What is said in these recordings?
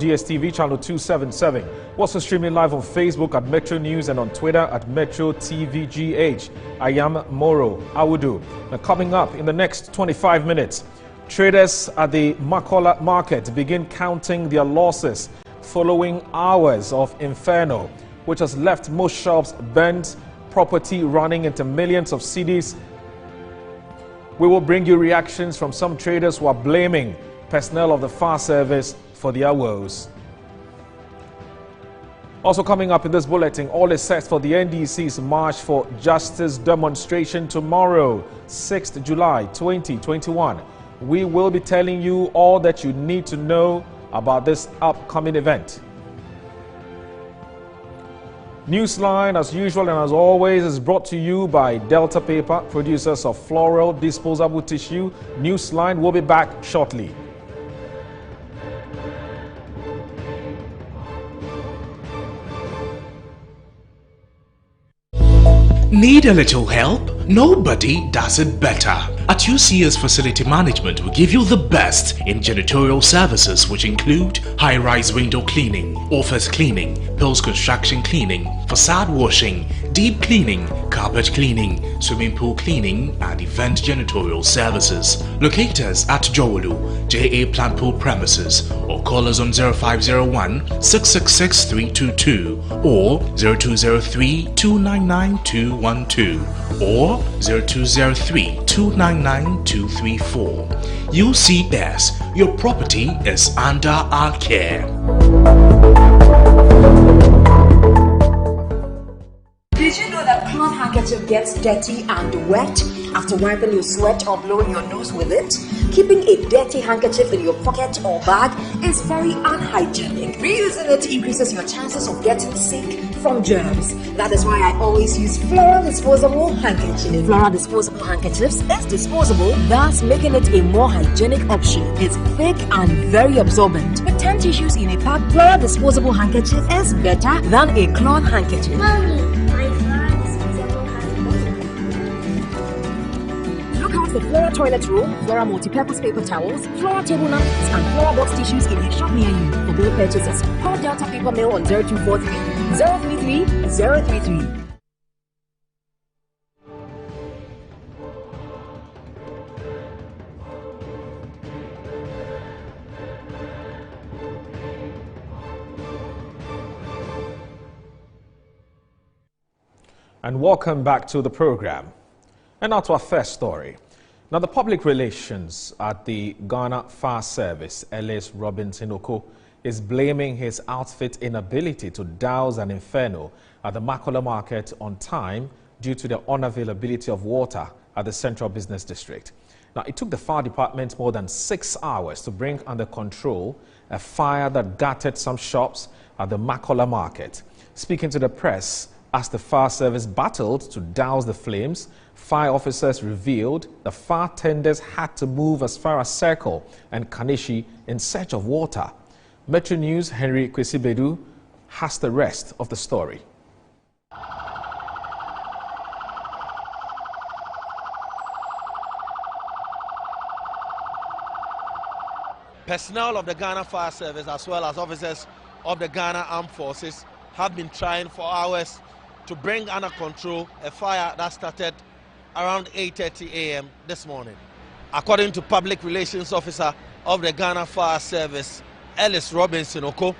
DSTV channel 277. We're also streaming live on Facebook at Metro News and on Twitter at Metro TVGH. I am MORO, AWUDU. Now coming up in the next 25 minutes, traders at the Makola Market begin counting their losses following hours of inferno, which has left most shops burnt, property running into millions of cedis. We will bring you reactions from some traders who are blaming personnel of the fire service for their woes. Also coming up in this bulletin, all is set for the NDC's March for Justice demonstration tomorrow, 6th July 2021. We will be telling you all that you need to know about this upcoming event. NewsLine, as usual and as always, is brought to you by Delta Paper, producers of floral disposable tissue. NewsLine will be back shortly. Need a little help? Nobody does it better. At UCS Facility Management, we give you the best in janitorial services, which include high-rise window cleaning, office cleaning, post construction cleaning, facade washing, deep cleaning, carpet cleaning, swimming pool cleaning, and event janitorial services. Locate us at AWUDU, JA Plant Pool premises, or call us on 0501 666 322 or 0203 299 212 or 0203 299 234. UCS, your property is under our care. Did you know that cloth handkerchief gets dirty and wet after wiping your sweat or blowing your nose with it? Keeping a dirty handkerchief in your pocket or bag is very unhygienic. Reusing it increases your chances of getting sick from germs. That is why I always use floral disposable handkerchiefs. Floral disposable handkerchiefs is disposable, thus making it a more hygienic option. It's thick and very absorbent. With 10 tissues in a pack, floral disposable handkerchief is better than a cloth handkerchief. The Flora toilet roll, Flora multi-purpose paper towels, Flora table napkins, and Flora box tissues in a shop near you. For bill purchases, call Delta Paper Mail on 0243 033 033. And welcome back to the program. And now to our first story. Now, the public relations at the Ghana Fire Service, Ellis Robinson Oko, is blaming his outfit's inability to douse an inferno at the Makola Market on time due to the unavailability of water at the Central Business District. Now, it took the fire department more than 6 hours to bring under control a fire that gutted some shops at the Makola Market. Speaking to the press, as the fire service battled to douse the flames, fire officers revealed the fire tenders had to move as far as Circle and Kanishi in search of water. Metro News' Henry Kwesibedu has the rest of the story. Personnel of the Ghana Fire Service as well as officers of the Ghana Armed Forces have been trying for hours to bring under control a fire that started around 8:30 a.m. this morning. According to Public Relations Officer of the Ghana Fire Service, Ellis Robinson Oko,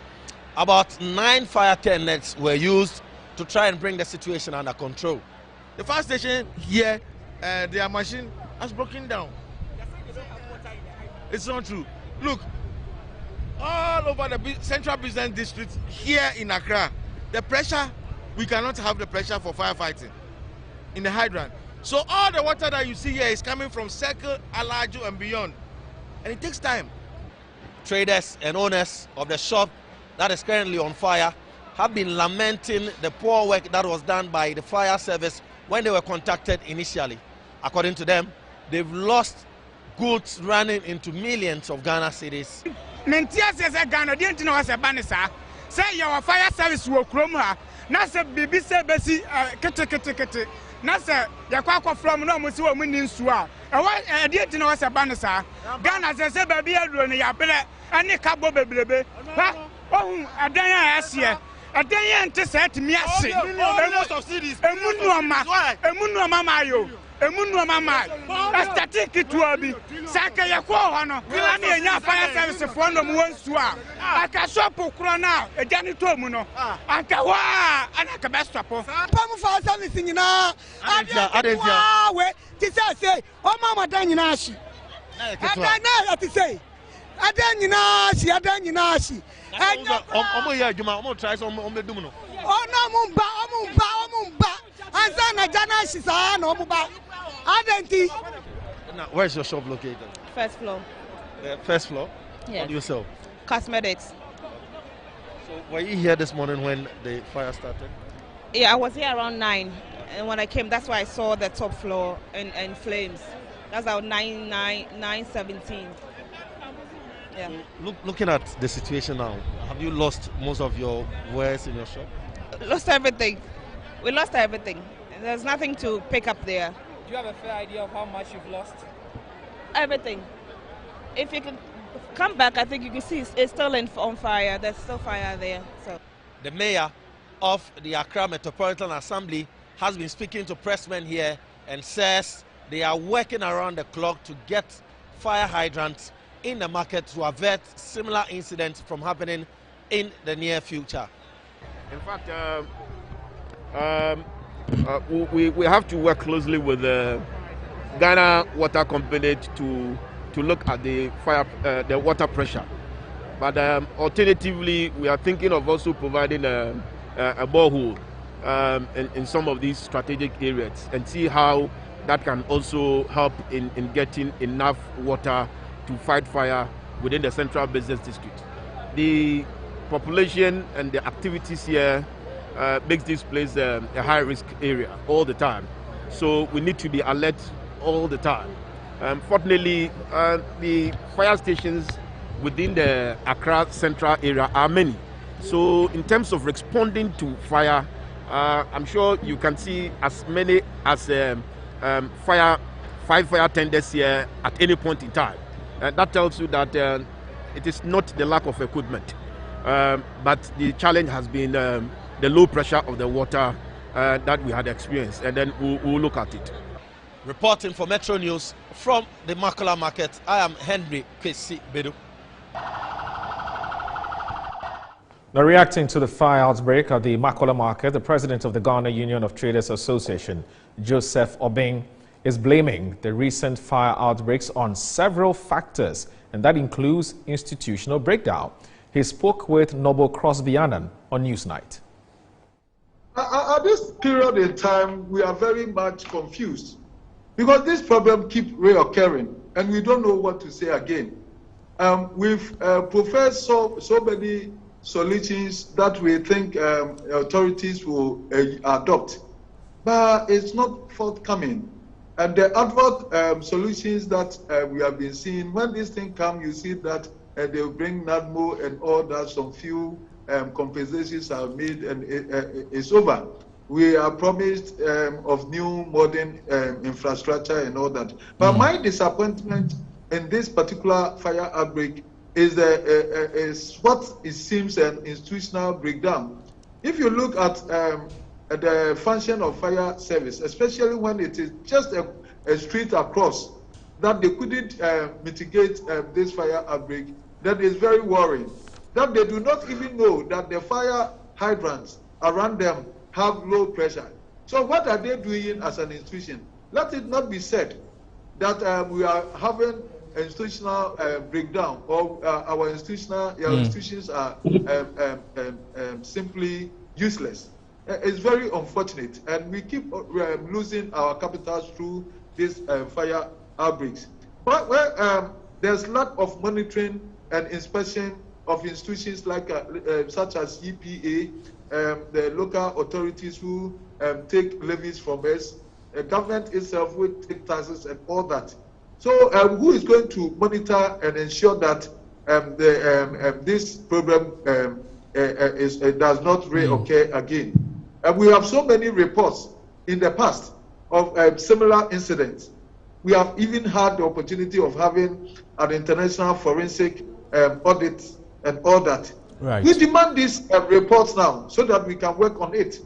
about 9 fire tenders were used to try and bring the situation under control. The fire station here, their machine has broken down. It's not true. Look, all over the Central Business District here in Accra, the pressure, we cannot have the pressure for firefighting in the hydrant. So all the water that you see here is coming from Circle, Alaju and beyond. And it takes time. Traders and owners of the shop that is currently on fire have been lamenting the poor work that was done by the fire service when they were contacted initially. According to them, they've lost goods running into millions of Ghana cedis. Say your fire service will come here. Nasa BBC besi kete. Nasa yakwa from no musi wa muni nsua. E wa e die ti na wasa banisa. Ghana say baby aduro ne ya bele ani kabo bebrebe ha ohun adan ya asie adan ya nte set mi ase emu mama yo emu mama static to bi saka ya ko ho no ani enya fire service fo no mo wansu a aka shop kro na ejani to mu no anka wa ana ka best stop pam fire service nyina adentia we ti say o mama dan nyina ahyi adan na ti say adan nyina ahyi omo ya adwuma omo try so omo bedum no ono mumba anza na jana ahyi sa na omo ba adenti. Now, where's your shop located? First floor. First floor? Yes. What do you sell? Cosmetics. So were you here this morning when the fire started? Yeah, I was here around 9, and when I came, that's why I saw the top floor in flames. That's about 9:17. Yeah. Looking at the situation now, have you lost most of your wares in your shop? Lost everything. We lost everything. There's nothing to pick up there. Do you have a fair idea of how much you've lost? Everything. If you can come back, I think you can see it's still on fire. There's still fire there. So The mayor of the Accra Metropolitan Assembly has been speaking to pressmen here and says they are working around the clock to get fire hydrants in the market to avert similar incidents from happening in the near future. In fact, we have to work closely with the Ghana Water Company to look at the the water pressure. But alternatively, we are thinking of also providing a borehole in some of these strategic areas and see how that can also help in getting enough water to fight fire within the central business district. The population and the activities here makes this place a high-risk area all the time. So we need to be alert all the time. Fortunately, the fire stations within the Accra central area are many. So in terms of responding to fire, I'm sure you can see as many as 5 fire tenders here at any point in time. That tells you that it is not the lack of equipment, but the challenge has been the low pressure of the water that we had experienced, and then we'll look at it. Reporting for Metro News from the Makola Market, I am Henry Kwesi Bedu. Now, reacting to the fire outbreak at the Makola Market, the president of the Ghana Union of Traders Association, Joseph Obing, is blaming the recent fire outbreaks on several factors, and that includes institutional breakdown. He spoke with Noble Crosby-Annan on Newsnight. At this period in time, we are very much confused because this problem keeps reoccurring and we don't know what to say again. We've professed so many solutions that we think authorities will adopt, but it's not forthcoming. And the advert solutions that we have been seeing, when this thing comes, you see that they'll bring NADMO and all that, some few compensations are made and it's over. We are promised of new modern infrastructure and all that. But my disappointment in this particular fire outbreak is what it seems an institutional breakdown. If you look at the function of fire service, especially when it is just a street across, that they couldn't mitigate this fire outbreak, that is very worrying. That they do not even know that the fire hydrants around them have low pressure. So what are they doing as an institution? Let it not be said that we are having institutional breakdown or our institutions are simply useless. It's very unfortunate, and we keep losing our capitals through these fire outbreaks. But where there's lack of monitoring and inspection of institutions like such as EPA, the local authorities who take levies from us, the government itself will take taxes and all that. So who is going to monitor and ensure that this problem does not reoccur again? We have so many reports in the past of similar incidents. We have even had the opportunity of having an international forensic audits and all that. Right. We demand these reports now so that we can work on it.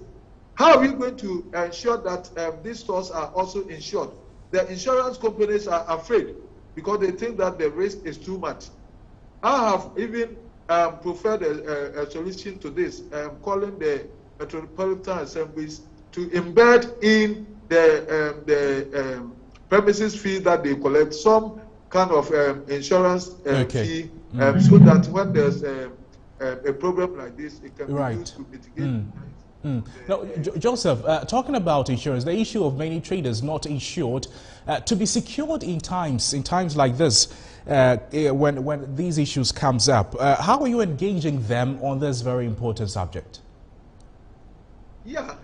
How are we going to ensure that these stores are also insured? The insurance companies are afraid because they think that the risk is too much. I have even preferred a solution to this, calling the Metropolitan Assemblies to embed in the premises fee that they collect some kind of insurance fee, so that when there's a problem like this, it can be used to mitigate. Now, Joseph, talking about insurance, the issue of many traders not insured, to be secured in times like this, when these issues comes up, how are you engaging them on this very important subject? Yeah,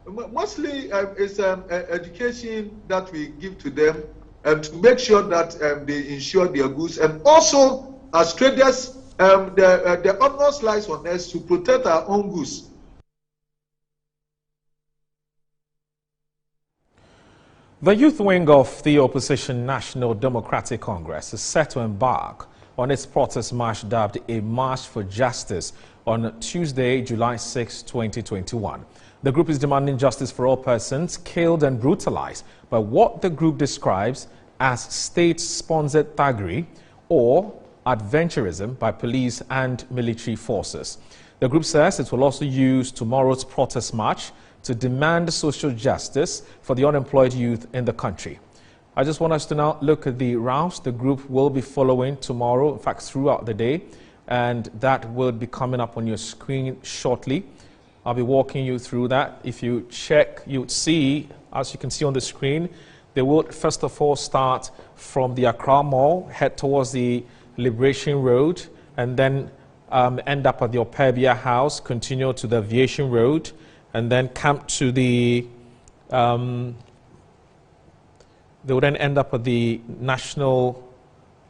mostly it's education that we give to them to make sure that they insure their goods, and also as traders, the onus lies on us to protect our own goods. The youth wing of the opposition National Democratic Congress is set to embark on its protest march dubbed a March for Justice on Tuesday, July 6, 2021. The group is demanding justice for all persons killed and brutalized by what the group describes as state-sponsored thuggery or adventurism by police and military forces. The group says it will also use tomorrow's protest march to demand social justice for the unemployed youth in the country. I just want us to now look at the routes the group will be following tomorrow, in fact throughout the day, and that will be coming up on your screen shortly. I'll be walking you through that. If you check, you'd see, as you can see on the screen, they will first of all start from the Accra Mall, head towards the Liberation Road, and then end up at the Opebia House, continue to the Aviation Road, and then come to the, they will then end up at the National,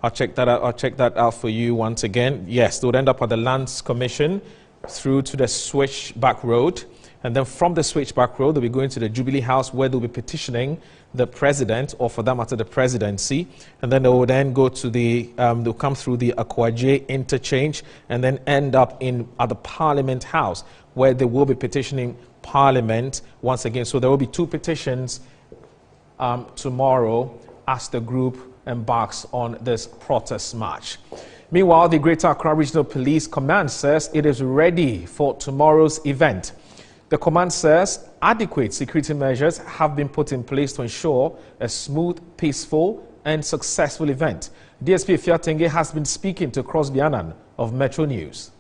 I'll check that out for you once again. Yes, they would end up at the Lands Commission through to the Switchback Road. And then from the Switchback Road, they'll be going to the Jubilee House where they'll be petitioning the president, or for that matter, the presidency. And then they will then go to the, they'll come through the Akwaje interchange and then end up at the Parliament House where they will be petitioning Parliament once again. So there will be two petitions tomorrow as the group embarks on this protest march. Meanwhile, the Greater Accra Regional Police Command says it is ready for tomorrow's event. The command says adequate security measures have been put in place to ensure a smooth, peaceful and successful event. DSP Fiatenge has been speaking to Crosby Annan of Metro News.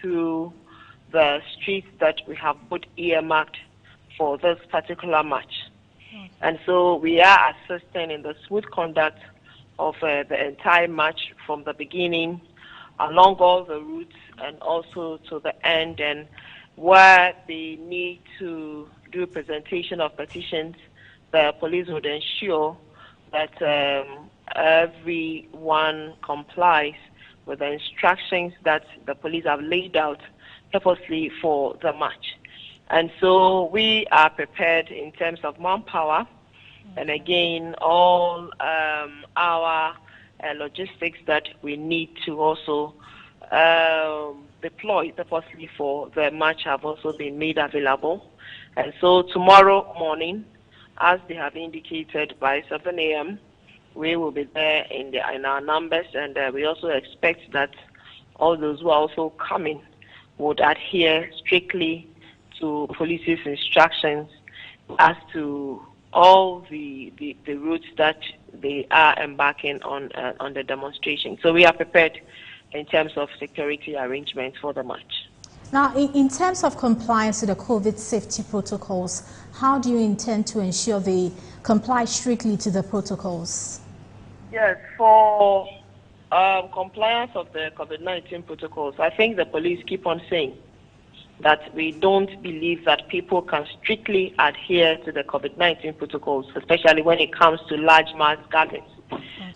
Through the streets that we have put earmarked for this particular march. And so we are assisting in the smooth conduct of the entire march from the beginning, along all the routes, and also to the end, and where they need to do presentation of petitions, the police would ensure that everyone complies with the instructions that the police have laid out purposely for the march. And so we are prepared in terms of manpower, and again, all our logistics that we need to also deploy purposely for the march have also been made available. And so tomorrow morning, as they have indicated, by 7 a.m., we will be there in our numbers, and we also expect that all those who are also coming would adhere strictly to police's instructions as to all the routes that they are embarking on the demonstration. So we are prepared in terms of security arrangements for the march. Now, in terms of compliance to the COVID safety protocols, how do you intend to ensure they comply strictly to the protocols? Yes, for compliance of the COVID-19 protocols, I think the police keep on saying that we don't believe that people can strictly adhere to the COVID-19 protocols, especially when it comes to large mass gatherings,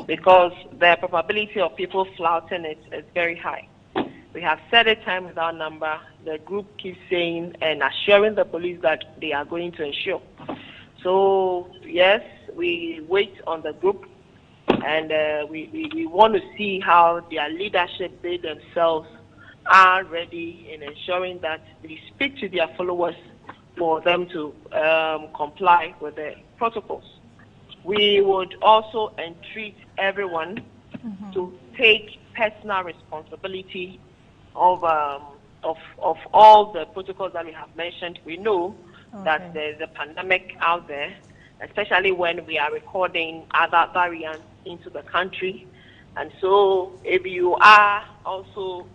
because the probability of people flouting it is very high. We have said it time without number. The group keeps saying and assuring the police that they are going to ensure. So, yes, we wait on the group And we want to see how their leadership, they themselves, are ready in ensuring that they speak to their followers for them to comply with the protocols. We would also entreat everyone to take personal responsibility of all the protocols that we have mentioned. We know that there's a pandemic out there, especially when we are recording other variants into the country. And so if you are also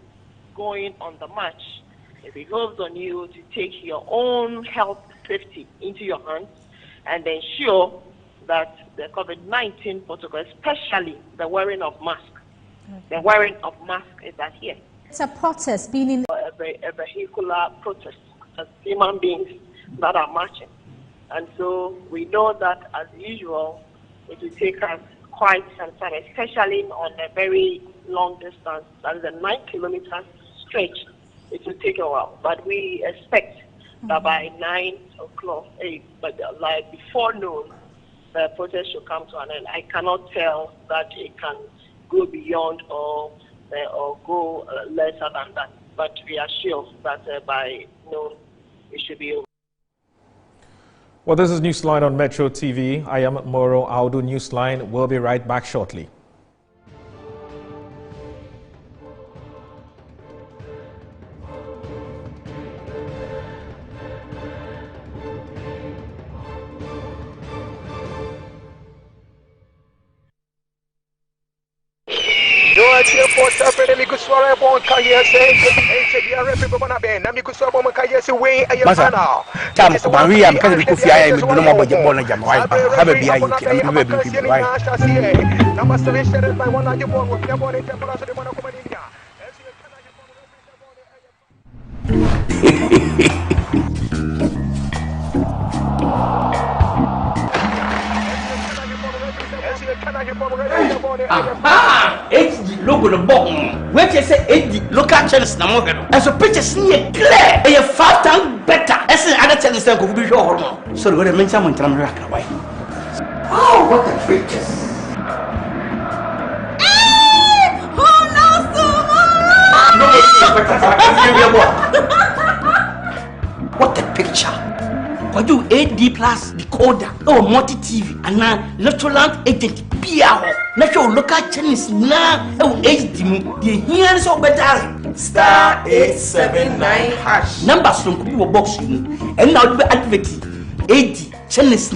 going on the march, it behoves on you to take your own health safety into your hands and ensure that the COVID-19 protocol, especially the wearing of mask, the wearing of mask is adhered. It's a protest, meaning a vehicular protest as human beings that are marching. And so we know that, as usual, it will take us quite some time, especially on a very long distance, that is a 9-kilometer stretch. It will take a while, but we expect that by 9 o'clock, like before noon, the protest should come to an end. I cannot tell that it can go beyond or go lesser than that, but we are sure that by noon it should be over. Well, this is NewsLine on Metro TV. I am MORO. AWUDU NewsLine. We'll be right back shortly. Logo the bottom. Where you say 80 local channels na mo hedo. And so pictures near clear. E 5 times better. As other channels say go be sure hormone. So the mention mon tram Accra why. Oh, what the pictures. Who knows tomorrow? What a picture. What do AD plus decoder or multi TV and now electoral agent PR natural local channels now HD the here so better star 879 hash numbers from people box and now the activity AD channels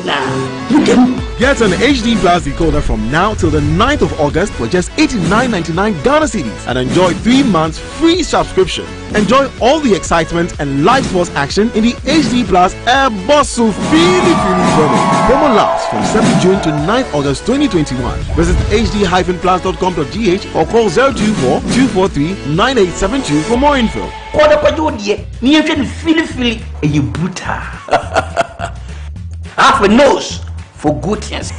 now you can get an HD plus decoder from now till the 9th of August for just $89.99 Ghana cedis and enjoy 3 months free subscription. Enjoy all the excitement and live sports action in the HD Plus Air Bosso Feely promo. Promo lasts from 7th June to 9th August 2021. Visit hd-plus.com.gh or call 024-243-9872 for more info. Half a nose for good things.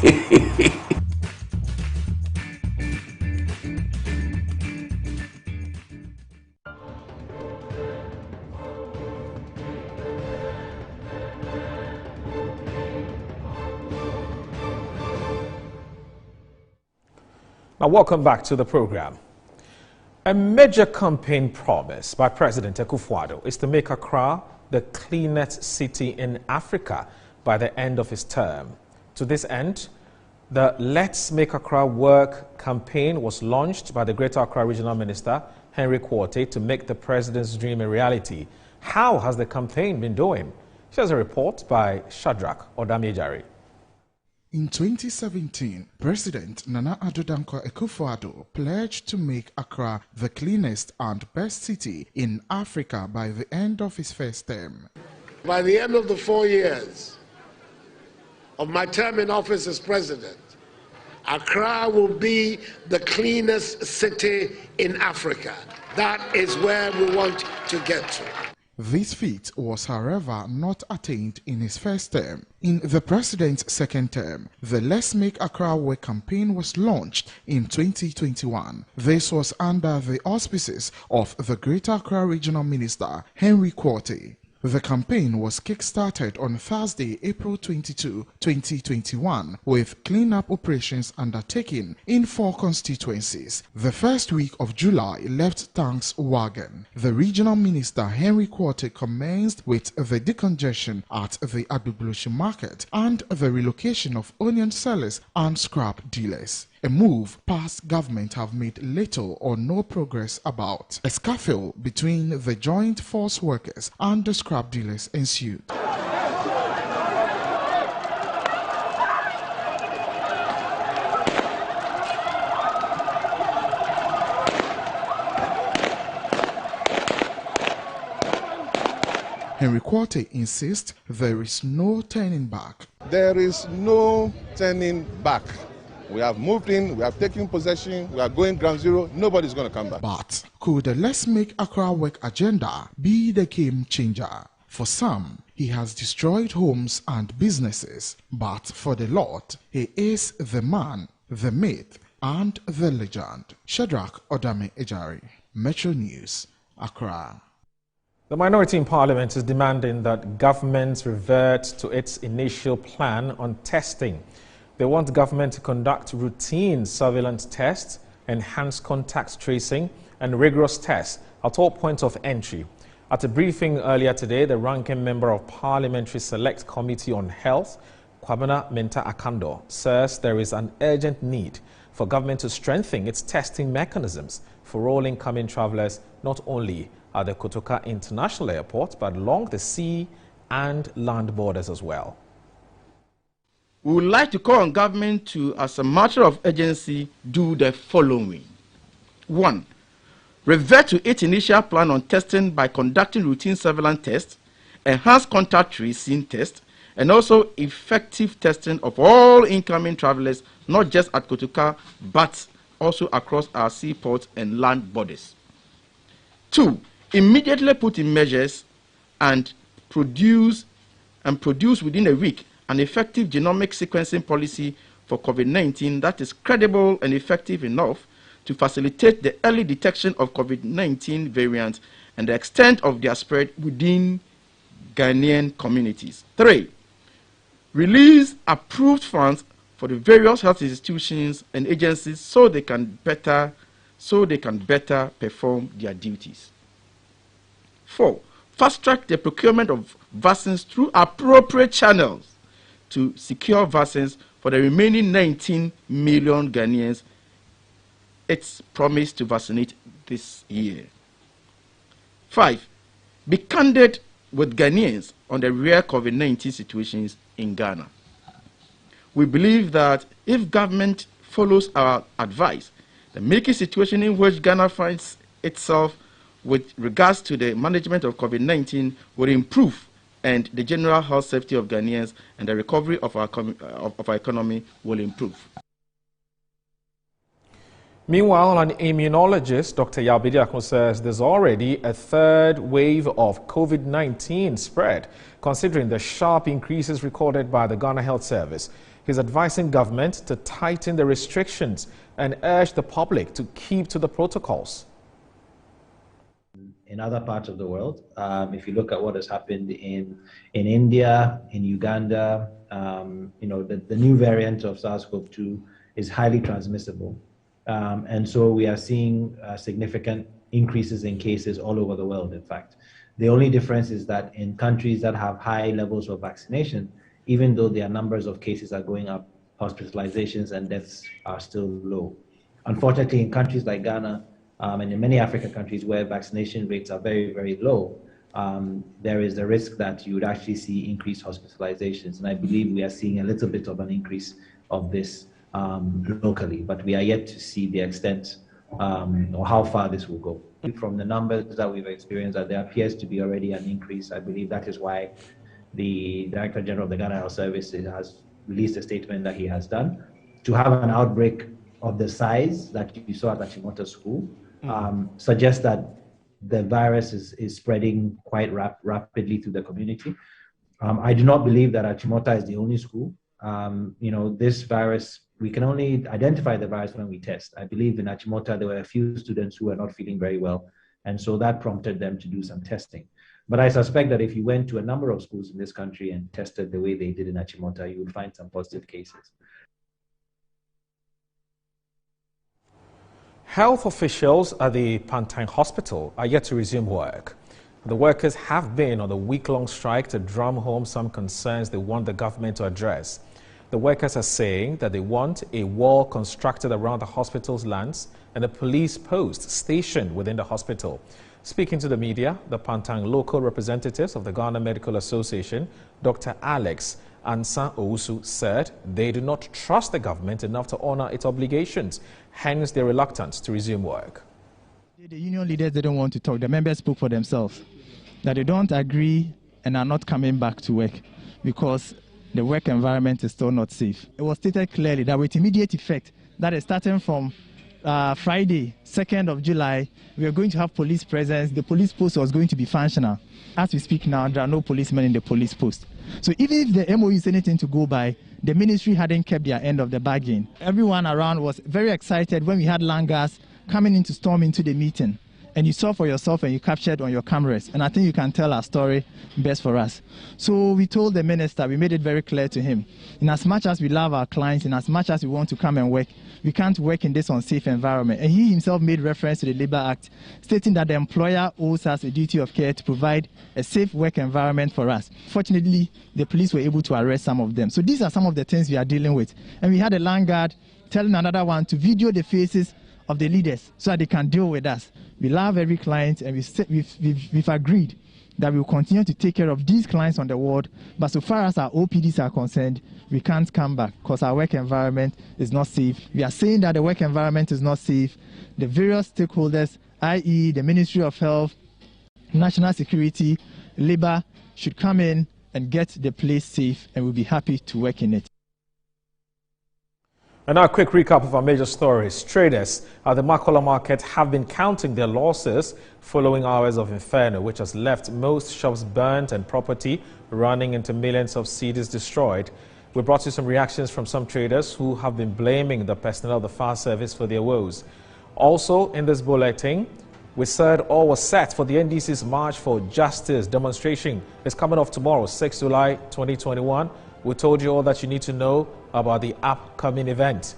Now, welcome back to the program. A major campaign promise by President Akufo-Addo is to make Accra the cleanest city in Africa by the end of his term. To this end, the Let's Make Accra Work campaign was launched by the Greater Accra Regional Minister, Henry Quartey, to make the president's dream a reality. How has the campaign been doing? Here's a report by Shadrach Odamejari. In 2017, President Nana Addo Dankwa Akufo-Addo pledged to make Accra the cleanest and best city in Africa by the end of his first term. By the end of the 4 years of my term in office as president, Accra will be the cleanest city in Africa. That is where we want to get to. This feat was, however, not attained in his first term. In the president's second term, the Let's Make Accra Work campaign was launched in 2021. This was under the auspices of the Greater Accra Regional Minister, Henry Quartey. The campaign was kick-started on Thursday, April 22, 2021, with clean-up operations undertaken in 4 constituencies. The first week of July left thanks wagon. The regional minister, Henry Quartey, commenced with the decongestion at the Makola Market and the relocation of onion sellers and scrap dealers. A move past government have made little or no progress about. A scuffle between the joint force workers and the scrap dealers ensued. Henry Quartey insists there is no turning back. There is no turning back. We have moved in, we have taken possession, we are going ground zero, nobody's going to come back. But could the Let's Make Accra Work agenda be the game changer? For some, he has destroyed homes and businesses, but for the Lord, he is the man, the myth, and the legend. Shadrach Odame Ejari, Metro News, Accra. The minority in Parliament is demanding that government revert to its initial plan on testing. They want government to conduct routine surveillance tests, enhance contact tracing, and rigorous tests at all points of entry. At a briefing earlier today, the ranking member of Parliamentary Select Committee on Health, Kwabena Menta Akando, says there is an urgent need for government to strengthen its testing mechanisms for all incoming travellers, not only at the Kotoka International Airport, but along the sea and land borders as well. We would like to call on government to, as a matter of urgency, do the following. 1. Revert to its initial plan on testing by conducting routine surveillance tests, enhanced contact tracing tests, and also effective testing of all incoming travelers, not just at Kotoka, but also across our seaports and land borders. 2. Immediately put in measures and produce within a week an effective genomic sequencing policy for COVID-19 that is credible and effective enough to facilitate the early detection of COVID-19 variants and the extent of their spread within Ghanaian communities. 3. Release approved funds for the various health institutions and agencies so they can better perform their duties. 4. Fast-track the procurement of vaccines through appropriate channels to secure vaccines for the remaining 19 million Ghanaians it's promised to vaccinate this year. 5. Be candid with Ghanaians on the rare COVID-19 situations in Ghana. We believe that if government follows our advice, the milky situation in which Ghana finds itself with regards to the management of COVID-19 will improve, and the general health safety of Ghanaians and the recovery of our economy will improve. Meanwhile, an immunologist, Dr. Yabidi says there's already a third wave of COVID-19 spread, considering the sharp increases recorded by the Ghana Health Service. He's advising government to tighten the restrictions and urge the public to keep to the protocols. In other parts of the world, if you look at what has happened in India, in Uganda, the new variant of SARS-CoV-2 is highly transmissible. And so we are seeing significant increases in cases all over the world, in fact. The only difference is that in countries that have high levels of vaccination, even though their numbers of cases are going up, hospitalizations and deaths are still low. Unfortunately, in countries like Ghana, and in many African countries where vaccination rates are very, very low, there is a risk that you would actually see increased hospitalizations. And I believe we are seeing a little bit of an increase of this locally, but we are yet to see the extent or how far this will go. From the numbers that we've experienced, that there appears to be already an increase. I believe that is why the Director General of the Ghana Health Service has released a statement that he has done. To have an outbreak of the size that you saw at Achimota School suggests that the virus is spreading quite rapidly through the community. I do not believe that Achimota is the only school. This virus, we can only identify the virus when we test. I believe in Achimota, there were a few students who were not feeling very well, and so that prompted them to do some testing. But I suspect that if you went to a number of schools in this country and tested the way they did in Achimota, you would find some positive cases. Health officials at the Pantang Hospital are yet to resume work. The workers have been on a week-long strike to drum home some concerns they want the government to address. The workers are saying that they want a wall constructed around the hospital's lands and a police post stationed within the hospital. Speaking to the media, the Pantang local representatives of the Ghana Medical Association, Dr. Alex Ansa Owusu, said they do not trust the government enough to honor its obligations, hence their reluctance to resume work. The union leaders didn't want to talk. The members spoke for themselves, that they don't agree and are not coming back to work because the work environment is still not safe. It was stated clearly that with immediate effect, that is starting from Friday, 2nd of July, we are going to have police presence. The police post was going to be functional. As we speak now, there are no policemen in the police post. So even if the MOU is anything to go by, the ministry hadn't kept their end of the bargain. Everyone around was very excited when we had Langas coming in to storm into the meeting. And you saw for yourself and you captured on your cameras. And I think you can tell our story best for us. So we told the minister, we made it very clear to him, in as much as we love our clients, in as much as we want to come and work, we can't work in this unsafe environment. And he himself made reference to the Labour Act, stating that the employer owes us a duty of care to provide a safe work environment for us. Fortunately, the police were able to arrest some of them. So these are some of the things we are dealing with. And we had a land guard telling another one to video the faces of the leaders so that they can deal with us. We love every client, and we've agreed that we will continue to take care of these clients on the ward. But so far as our OPDs are concerned, we can't come back because our work environment is not safe. We are saying that the work environment is not safe. The various stakeholders, i.e. the Ministry of Health, National Security, Labour, should come in and get the place safe, and we'll be happy to work in it. And now a quick recap of our major stories. Traders at the Makola Market have been counting their losses following hours of inferno, which has left most shops burnt and property running into millions of cedis destroyed. We brought you some reactions from some traders who have been blaming the personnel of the fire service for their woes. Also in this bulletin, we said all was set for the NDC's March for Justice demonstration. It's coming off tomorrow, 6 July 2021. We told you all that you need to know about the upcoming event.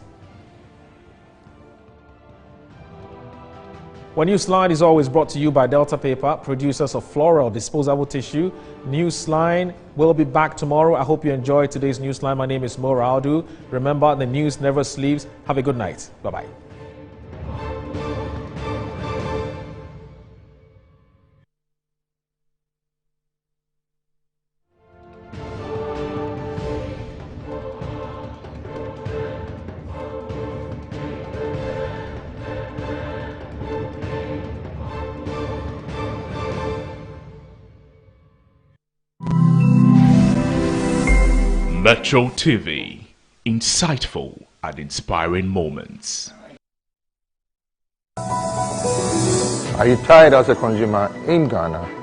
Well, NewsLine is always brought to you by Delta Paper, producers of floral disposable tissue. NewsLine will be back tomorrow. I hope you enjoyed today's NewsLine. My name is MORO. Remember, the news never sleeps. Have a good night. Bye-bye. Metro TV, insightful and inspiring moments. Are you tired as a consumer in Ghana?